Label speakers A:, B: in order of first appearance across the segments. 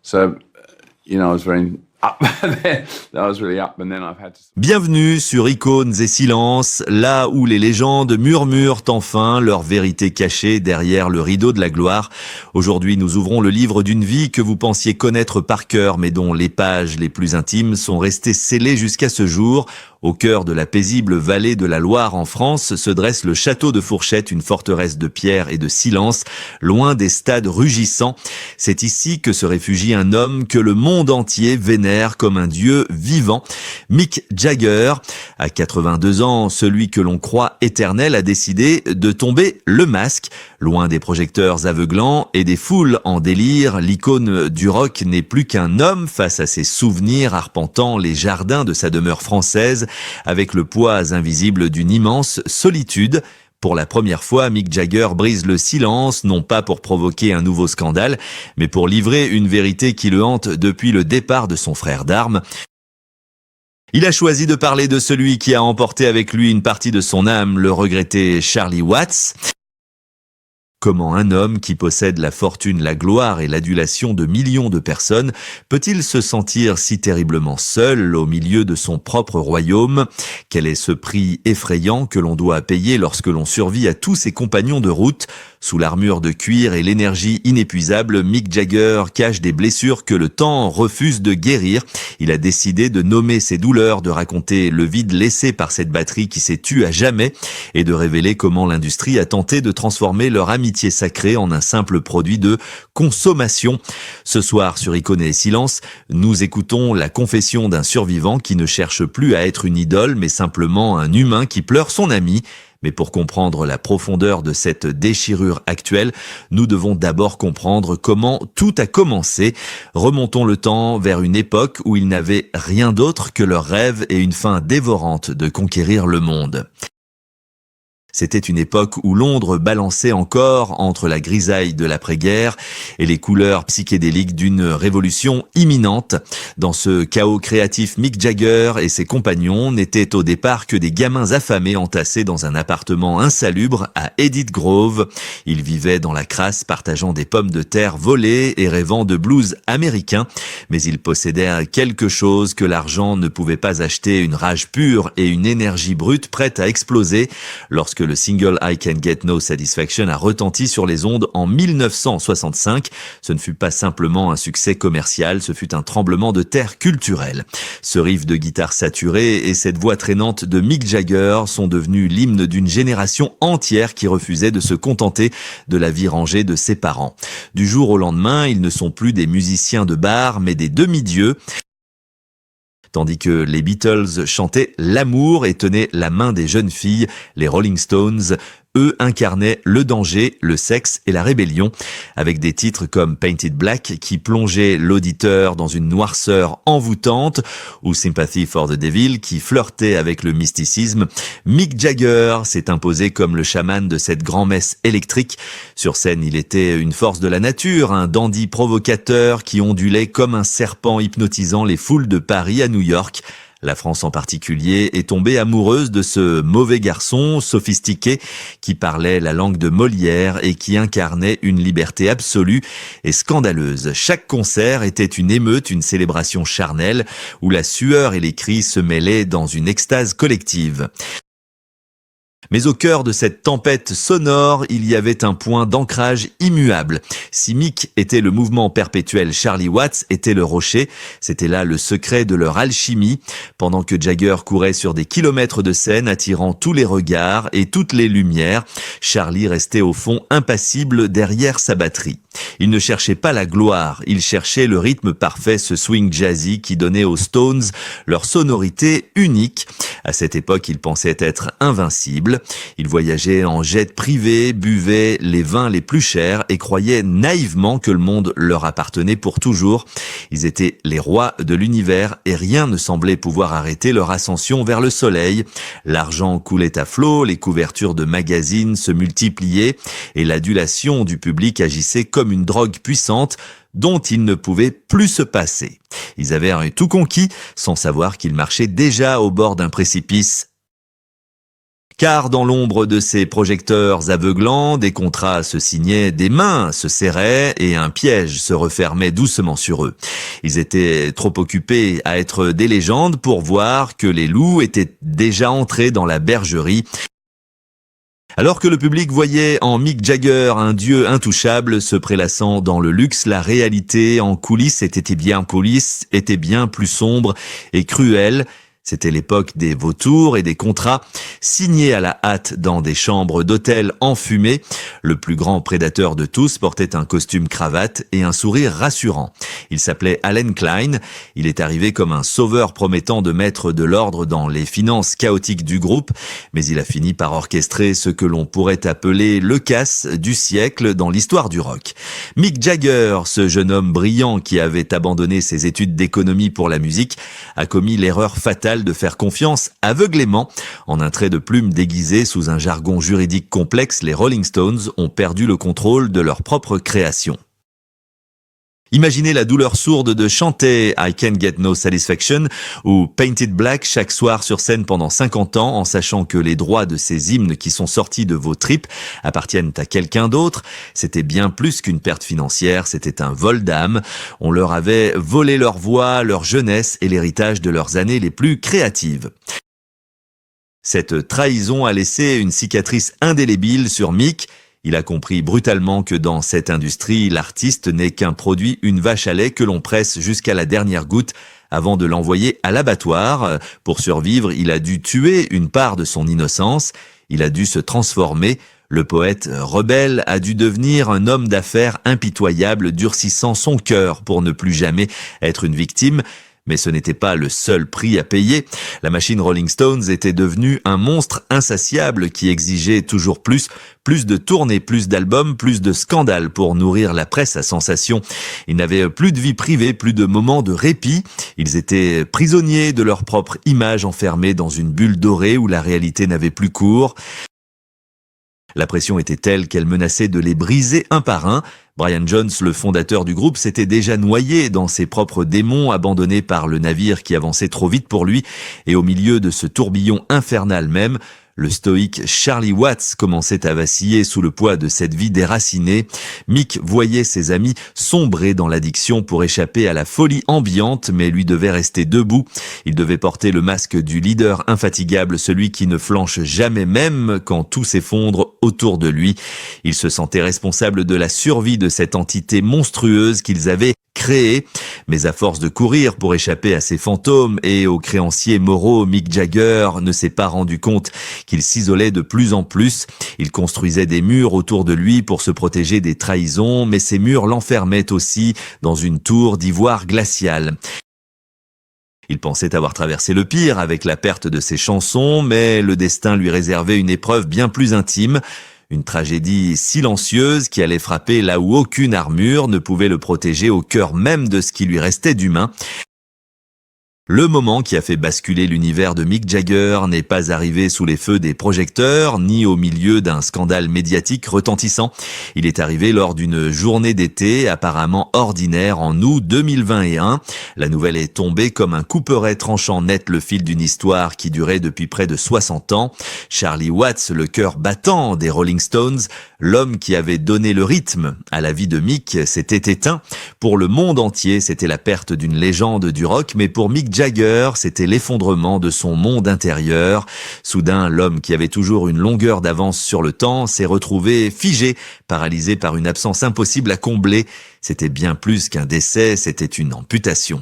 A: So, I was very up then. I was really up, and then I've had to...
B: Bienvenue sur Icônes et Silences, là où les légendes murmurent enfin leur vérité cachée derrière le rideau de la gloire. Aujourd'hui, nous ouvrons le livre d'une vie que vous pensiez connaître par cœur, mais dont les pages les plus intimes sont restées scellées jusqu'à ce jour. Au cœur de la paisible vallée de la Loire en France se dresse le château de Fourchette, une forteresse de pierre et de silence, loin des stades rugissants. C'est ici que se réfugie un homme que le monde entier vénère comme un dieu vivant, Mick Jagger. À 82 ans, celui que l'on croit éternel a décidé de tomber le masque. Loin des projecteurs aveuglants et des foules en délire, l'icône du rock n'est plus qu'un homme face à ses souvenirs arpentant les jardins de sa demeure française, avec le poids invisible d'une immense solitude. Pour la première fois, Mick Jagger brise le silence, non pas pour provoquer un nouveau scandale, mais pour livrer une vérité qui le hante depuis le départ de son frère d'armes. Il a choisi de parler de celui qui a emporté avec lui une partie de son âme, le regretté Charlie Watts. Comment un homme qui possède la fortune, la gloire et l'adulation de millions de personnes peut-il se sentir si terriblement seul au milieu de son propre royaume? Quel est ce prix effrayant que l'on doit payer lorsque l'on survit à tous ses compagnons de route? Sous l'armure de cuir et l'énergie inépuisable, Mick Jagger cache des blessures que le temps refuse de guérir. Il a décidé de nommer ses douleurs, de raconter le vide laissé par cette batterie qui s'est tue à jamais et de révéler comment l'industrie a tenté de transformer leur amitié sacrée en un simple produit de consommation. Ce soir, sur Icônes et Silences, nous écoutons la confession d'un survivant qui ne cherche plus à être une idole, mais simplement un humain qui pleure son ami. Mais pour comprendre la profondeur de cette déchirure actuelle, nous devons d'abord comprendre comment tout a commencé. Remontons le temps vers une époque où ils n'avaient rien d'autre que leur rêve et une faim dévorante de conquérir le monde. C'était une époque où Londres balançait encore entre la grisaille de l'après-guerre et les couleurs psychédéliques d'une révolution imminente. Dans ce chaos créatif, Mick Jagger et ses compagnons n'étaient au départ que des gamins affamés entassés dans un appartement insalubre à Edith Grove. Ils vivaient dans la crasse, partageant des pommes de terre volées et rêvant de blues américain. Mais ils possédaient quelque chose que l'argent ne pouvait pas acheter, une rage pure et une énergie brute prête à exploser. Lorsque le single I Can Get No Satisfaction a retenti sur les ondes en 1965. Ce ne fut pas simplement un succès commercial, ce fut un tremblement de terre culturel. Ce riff de guitare saturé et cette voix traînante de Mick Jagger sont devenus l'hymne d'une génération entière qui refusait de se contenter de la vie rangée de ses parents. Du jour au lendemain, ils ne sont plus des musiciens de bar, mais des demi-dieux. Tandis que les Beatles chantaient l'amour et tenaient la main des jeunes filles, les Rolling Stones, eux, incarnaient le danger, le sexe et la rébellion, avec des titres comme Painted Black qui plongeaient l'auditeur dans une noirceur envoûtante, ou Sympathy for the Devil qui flirtait avec le mysticisme. Mick Jagger s'est imposé comme le chaman de cette grand-messe électrique. Sur scène, il était une force de la nature, un dandy provocateur qui ondulait comme un serpent hypnotisant les foules de Paris à New York. La France en particulier est tombée amoureuse de ce mauvais garçon sophistiqué qui parlait la langue de Molière et qui incarnait une liberté absolue et scandaleuse. Chaque concert était une émeute, une célébration charnelle où la sueur et les cris se mêlaient dans une extase collective. Mais au cœur de cette tempête sonore, il y avait un point d'ancrage immuable. Si Mick était le mouvement perpétuel, Charlie Watts était le rocher. C'était là le secret de leur alchimie. Pendant que Jagger courait sur des kilomètres de scène, attirant tous les regards et toutes les lumières, Charlie restait au fond impassible derrière sa batterie. Il ne cherchait pas la gloire, il cherchait le rythme parfait, ce swing jazzy qui donnait aux Stones leur sonorité unique. À cette époque, il pensait être invincible. Il voyageait en jet privé, buvait les vins les plus chers et croyait naïvement que le monde leur appartenait pour toujours. Ils étaient les rois de l'univers et rien ne semblait pouvoir arrêter leur ascension vers le soleil. L'argent coulait à flot, les couvertures de magazines se multipliaient et l'adulation du public agissait comme une drogue puissante dont ils ne pouvaient plus se passer. Ils avaient tout conquis sans savoir qu'ils marchaient déjà au bord d'un précipice. Car dans l'ombre de ces projecteurs aveuglants, des contrats se signaient, des mains se serraient et un piège se refermait doucement sur eux. Ils étaient trop occupés à être des légendes pour voir que les loups étaient déjà entrés dans la bergerie. Alors que le public voyait en Mick Jagger un dieu intouchable se prélassant dans le luxe, la réalité en coulisses était bien plus sombre et cruelle. C'était l'époque des vautours et des contrats signés à la hâte dans des chambres d'hôtel enfumées. Le plus grand prédateur de tous portait un costume cravate et un sourire rassurant. Il s'appelait Allen Klein. Il est arrivé comme un sauveur promettant de mettre de l'ordre dans les finances chaotiques du groupe, mais il a fini par orchestrer ce que l'on pourrait appeler le casse du siècle dans l'histoire du rock. Mick Jagger, ce jeune homme brillant qui avait abandonné ses études d'économie pour la musique, a commis l'erreur fatale de faire confiance aveuglément. En un trait de plume déguisé sous un jargon juridique complexe, les Rolling Stones ont perdu le contrôle de leur propre création. Imaginez la douleur sourde de chanter I Can't Get No Satisfaction ou Painted Black chaque soir sur scène pendant 50 ans en sachant que les droits de ces hymnes qui sont sortis de vos tripes appartiennent à quelqu'un d'autre. C'était bien plus qu'une perte financière, c'était un vol d'âme. On leur avait volé leur voix, leur jeunesse et l'héritage de leurs années les plus créatives. Cette trahison a laissé une cicatrice indélébile sur Mick. Il a compris brutalement que dans cette industrie, l'artiste n'est qu'un produit, une vache à lait que l'on presse jusqu'à la dernière goutte avant de l'envoyer à l'abattoir. Pour survivre, il a dû tuer une part de son innocence. Il a dû se transformer. Le poète rebelle a dû devenir un homme d'affaires impitoyable, durcissant son cœur pour ne plus jamais être une victime. Mais ce n'était pas le seul prix à payer. La machine Rolling Stones était devenue un monstre insatiable qui exigeait toujours plus de tournées, plus d'albums, plus de scandales pour nourrir la presse à sensation. Ils n'avaient plus de vie privée, plus de moments de répit. Ils étaient prisonniers de leur propre image enfermés dans une bulle dorée où la réalité n'avait plus cours. La pression était telle qu'elle menaçait de les briser un par un. Brian Jones, le fondateur du groupe, s'était déjà noyé dans ses propres démons, abandonné par le navire qui avançait trop vite pour lui, et au milieu de ce tourbillon infernal même, le stoïque Charlie Watts commençait à vaciller sous le poids de cette vie déracinée. Mick voyait ses amis sombrer dans l'addiction pour échapper à la folie ambiante, mais lui devait rester debout. Il devait porter le masque du leader infatigable, celui qui ne flanche jamais même quand tout s'effondre autour de lui. Il se sentait responsable de la survie de cette entité monstrueuse qu'ils avaient créée. Mais à force de courir pour échapper à ces fantômes et aux créanciers moraux, Mick Jagger ne s'est pas rendu compte qu'il s'isolait de plus en plus. Il construisait des murs autour de lui pour se protéger des trahisons, mais ces murs l'enfermaient aussi dans une tour d'ivoire glaciale. Il pensait avoir traversé le pire avec la perte de ses chansons, mais le destin lui réservait une épreuve bien plus intime. Une tragédie silencieuse qui allait frapper là où aucune armure ne pouvait le protéger au cœur même de ce qui lui restait d'humain. Le moment qui a fait basculer l'univers de Mick Jagger n'est pas arrivé sous les feux des projecteurs, ni au milieu d'un scandale médiatique retentissant. Il est arrivé lors d'une journée d'été apparemment ordinaire en août 2021. La nouvelle est tombée comme un couperet tranchant net le fil d'une histoire qui durait depuis près de 60 ans. Charlie Watts, le cœur battant des Rolling Stones, l'homme qui avait donné le rythme à la vie de Mick, s'était éteint. Pour le monde entier, c'était la perte d'une légende du rock, mais pour Mick Jagger, c'était l'effondrement de son monde intérieur. Soudain, l'homme qui avait toujours une longueur d'avance sur le temps s'est retrouvé figé, paralysé par une absence impossible à combler. C'était bien plus qu'un décès, c'était une amputation.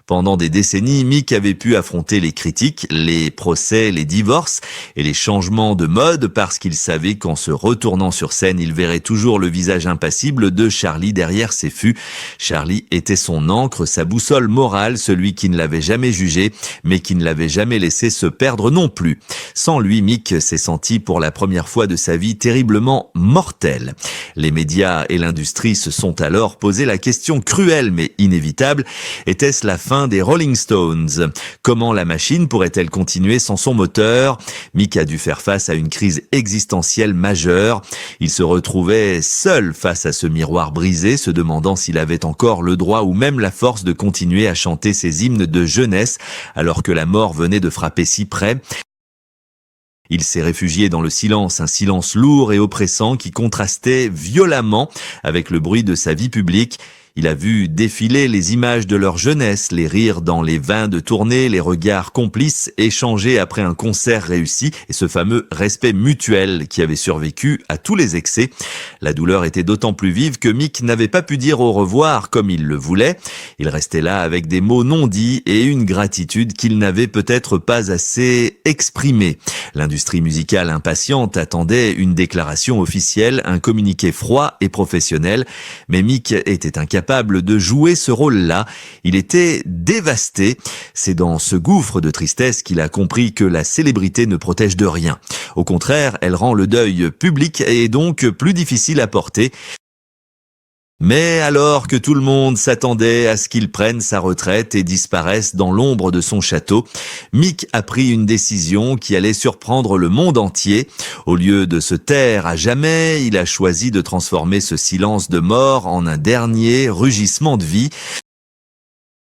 B: Pendant des décennies, Mick avait pu affronter les critiques, les procès, les divorces et les changements de mode parce qu'il savait qu'en se retournant sur scène, il verrait toujours le visage impassible de Charlie derrière ses fûts. Charlie était son ancre, sa boussole morale, celui qui ne l'avait jamais jugé, mais qui ne l'avait jamais laissé se perdre non plus. Sans lui, Mick s'est senti pour la première fois de sa vie terriblement mortel. Les médias et l'industrie se sont alors posé la question cruelle mais inévitable, était-ce la fin des Rolling Stones? Comment la machine pourrait-elle continuer sans son moteur? Mick a dû faire face à une crise existentielle majeure. Il se retrouvait seul face à ce miroir brisé, se demandant s'il avait encore le droit ou même la force de continuer à chanter ses hymnes de jeunesse alors que la mort venait de frapper si près. Il s'est réfugié dans le silence, un silence lourd et oppressant qui contrastait violemment avec le bruit de sa vie publique. Il a vu défiler les images de leur jeunesse, les rires dans les vins de tournée, les regards complices échangés après un concert réussi et ce fameux respect mutuel qui avait survécu à tous les excès. La douleur était d'autant plus vive que Mick n'avait pas pu dire au revoir comme il le voulait. Il restait là avec des mots non dits et une gratitude qu'il n'avait peut-être pas assez exprimée. L'industrie musicale impatiente attendait une déclaration officielle, un communiqué froid et professionnel, mais Mick était incapable de jouer ce rôle-là. Il était dévasté. C'est dans ce gouffre de tristesse qu'il a compris que la célébrité ne protège de rien. Au contraire, elle rend le deuil public et donc plus difficile à porter. Mais alors que tout le monde s'attendait à ce qu'il prenne sa retraite et disparaisse dans l'ombre de son château, Mick a pris une décision qui allait surprendre le monde entier. Au lieu de se taire à jamais, il a choisi de transformer ce silence de mort en un dernier rugissement de vie.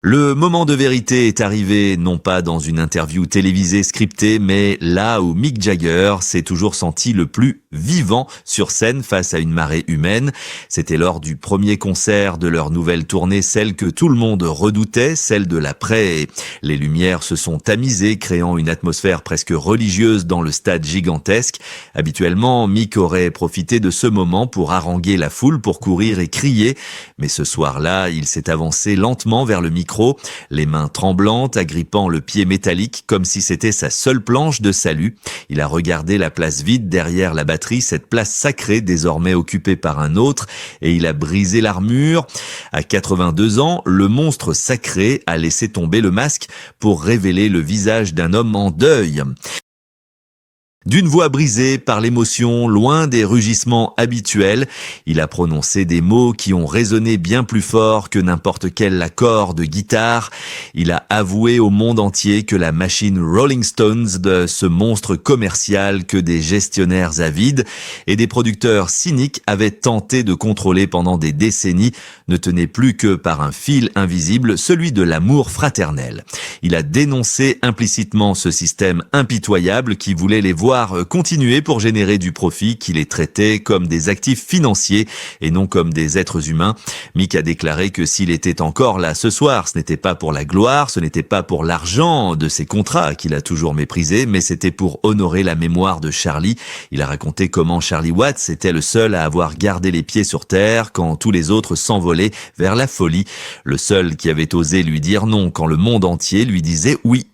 B: Le moment de vérité est arrivé non pas dans une interview télévisée scriptée, mais là où Mick Jagger s'est toujours senti le plus vivant sur scène face à une marée humaine. C'était lors du premier concert de leur nouvelle tournée, celle que tout le monde redoutait, celle de l'après. Les lumières se sont tamisées, créant une atmosphère presque religieuse dans le stade gigantesque. Habituellement, Mick aurait profité de ce moment pour haranguer la foule, pour courir et crier. Mais ce soir-là, il s'est avancé lentement vers le micro, les mains tremblantes, agrippant le pied métallique comme si c'était sa seule planche de salut. Il a regardé la place vide derrière la batterie, cette place sacrée désormais occupée par un autre, et il a brisé l'armure. À 82 ans, le monstre sacré a laissé tomber le masque pour révéler le visage d'un homme en deuil. D'une voix brisée par l'émotion, loin des rugissements habituels, il a prononcé des mots qui ont résonné bien plus fort que n'importe quel accord de guitare. Il a avoué au monde entier que la machine Rolling Stones de ce monstre commercial que des gestionnaires avides et des producteurs cyniques avaient tenté de contrôler pendant des décennies ne tenait plus que par un fil invisible, celui de l'amour fraternel. Il a dénoncé implicitement ce système impitoyable qui voulait les voir continuer pour générer du profit, qui les traitait comme des actifs financiers et non comme des êtres humains. Mick a déclaré que s'il était encore là ce soir, ce n'était pas pour la gloire, ce n'était pas pour l'argent de ses contrats qu'il a toujours méprisé, mais c'était pour honorer la mémoire de Charlie. Il a raconté comment Charlie Watts était le seul à avoir gardé les pieds sur terre quand tous les autres s'envolaient vers la folie. Le seul qui avait osé lui dire non quand le monde entier lui disait oui.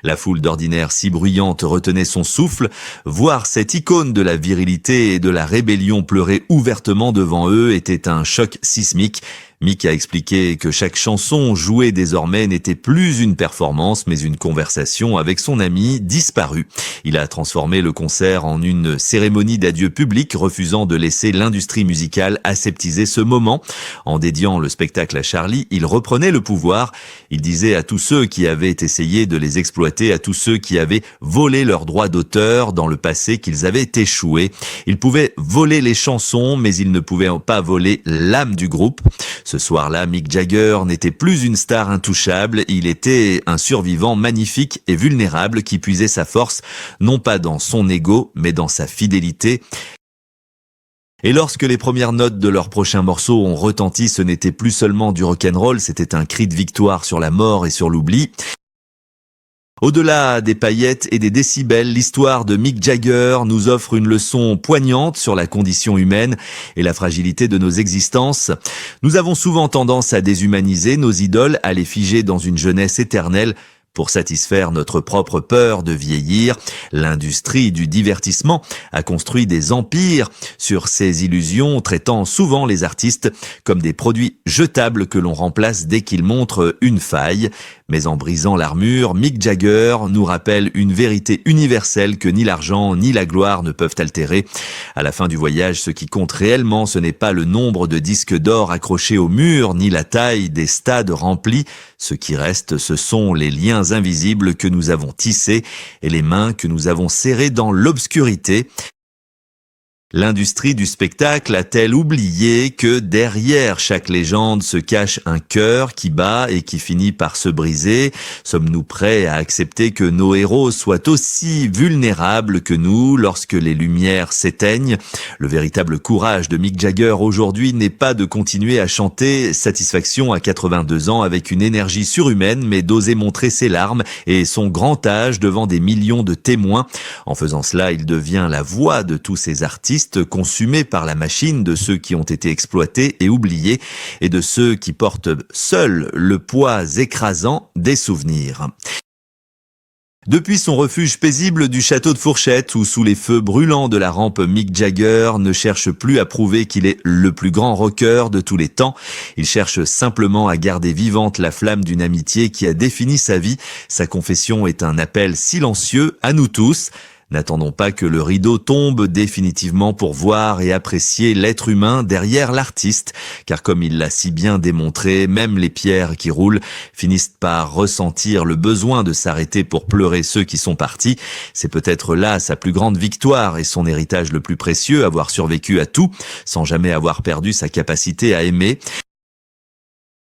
B: La foule d'ordinaire si bruyante retenait son souffle. Voir cette icône de la virilité et de la rébellion pleurer ouvertement devant eux était un choc sismique. Mick a expliqué que chaque chanson jouée désormais n'était plus une performance, mais une conversation avec son ami disparu. Il a transformé le concert en une cérémonie d'adieu public, refusant de laisser l'industrie musicale aseptiser ce moment. En dédiant le spectacle à Charlie, il reprenait le pouvoir. Il disait à tous ceux qui avaient essayé de les exploiter, à tous ceux qui avaient volé leurs droits d'auteur dans le passé, qu'ils avaient échoué. Ils pouvaient voler les chansons, mais ils ne pouvaient pas voler l'âme du groupe. Ce soir-là, Mick Jagger n'était plus une star intouchable, il était un survivant magnifique et vulnérable qui puisait sa force, non pas dans son ego, mais dans sa fidélité. Et lorsque les premières notes de leur prochain morceau ont retenti, ce n'était plus seulement du rock'n'roll, c'était un cri de victoire sur la mort et sur l'oubli. Au-delà des paillettes et des décibels, l'histoire de Mick Jagger nous offre une leçon poignante sur la condition humaine et la fragilité de nos existences. Nous avons souvent tendance à déshumaniser nos idoles, à les figer dans une jeunesse éternelle pour satisfaire notre propre peur de vieillir. L'industrie du divertissement a construit des empires sur ces illusions, traitant souvent les artistes comme des produits jetables que l'on remplace dès qu'ils montrent une faille. Mais en brisant l'armure, Mick Jagger nous rappelle une vérité universelle que ni l'argent ni la gloire ne peuvent altérer. À la fin du voyage, ce qui compte réellement, ce n'est pas le nombre de disques d'or accrochés au mur, ni la taille des stades remplis. Ce qui reste, ce sont les liens invisibles que nous avons tissés et les mains que nous avons serrées dans l'obscurité. L'industrie du spectacle a-t-elle oublié que derrière chaque légende se cache un cœur qui bat et qui finit par se briser? Sommes-nous prêts à accepter que nos héros soient aussi vulnérables que nous lorsque les lumières s'éteignent? Le véritable courage de Mick Jagger aujourd'hui n'est pas de continuer à chanter Satisfaction à 82 ans avec une énergie surhumaine, mais d'oser montrer ses larmes et son grand âge devant des millions de témoins. En faisant cela, il devient la voix de tous ces artistes consumés par la machine, de ceux qui ont été exploités et oubliés, et de ceux qui portent seuls le poids écrasant des souvenirs. Depuis son refuge paisible du château de Fourchette, où sous les feux brûlants de la rampe Mick Jagger ne cherche plus à prouver qu'il est le plus grand rocker de tous les temps. Il cherche simplement à garder vivante la flamme d'une amitié qui a défini sa vie. Sa confession est un appel silencieux à nous tous. N'attendons pas que le rideau tombe définitivement pour voir et apprécier l'être humain derrière l'artiste, car comme il l'a si bien démontré, même les pierres qui roulent finissent par ressentir le besoin de s'arrêter pour pleurer ceux qui sont partis. C'est peut-être là sa plus grande victoire et son héritage le plus précieux, avoir survécu à tout, sans jamais avoir perdu sa capacité à aimer.